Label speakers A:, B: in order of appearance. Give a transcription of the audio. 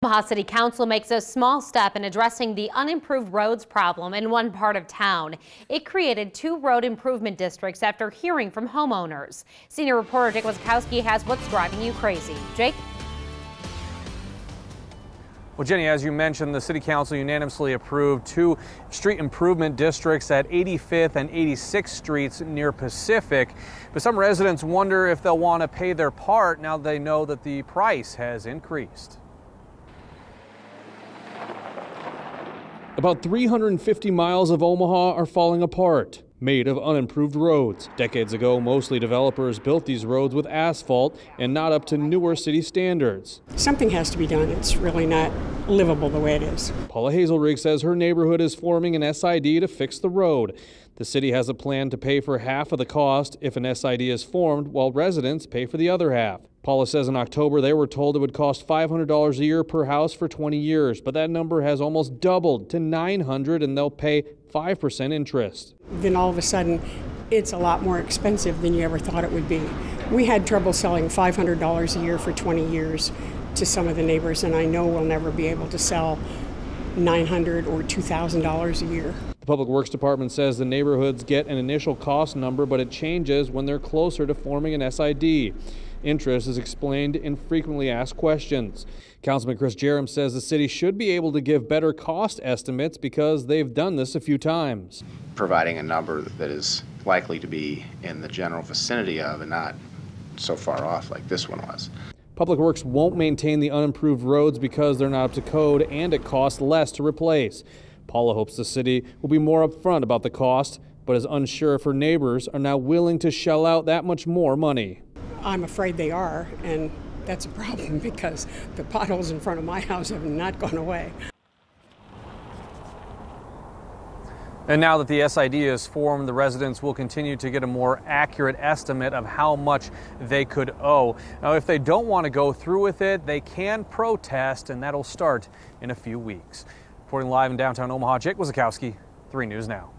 A: Omaha City Council makes a small step in addressing the unimproved roads problem in one part of town. It created 2 road improvement districts after hearing from homeowners. Senior reporter Jake Wazakowski has what's driving you crazy. Jake?
B: Well, Jenny, as you mentioned, the City Council unanimously approved 2 street improvement districts at 85th and 86th Streets near Pacific. But some residents wonder if they'll want to pay their part now they know that the price has increased.
C: About 350 miles of Omaha are falling apart, made of unimproved roads. Decades ago, mostly developers built these roads with asphalt and not up to newer city standards.
D: Something has to be done. It's really not livable the way it is.
C: Paula Hazelrig says her neighborhood is forming an SID to fix the road. The city has a plan to pay for half of the cost if an SID is formed, while residents pay for the other half. Paula says in October they were told it would cost $500 a year per house for 20 years, but that number has almost doubled to $900 and they'll pay 5% interest.
D: Then all of a sudden, it's a lot more expensive than you ever thought it would be. We had trouble selling $500 a year for 20 years to some of the neighbors, and I know we'll never be able to sell $900 or $2,000 a year.
C: The Public Works Department says the neighborhoods get an initial cost number, but it changes when they're closer to forming an SID. Interest is explained in frequently asked questions. Councilman Chris Jerem says the city should be able to give better cost estimates because they've done this a few times.
E: Providing a number that is likely to be in the general vicinity of and not so far off like this one was.
C: Public Works won't maintain the unimproved roads because they're not up to code and it costs less to replace. Paula hopes the city will be more upfront about the cost, but is unsure if her neighbors are now willing to shell out that much more money.
D: I'm afraid they are, and that's a problem because the potholes in front of my house have not gone away.
B: And now that the SID is formed, the residents will continue to get a more accurate estimate of how much they could owe. Now, if they don't want to go through with it, they can protest, and that'll start in a few weeks. Reporting live in downtown Omaha, Jake Wazakowski, 3 News Now.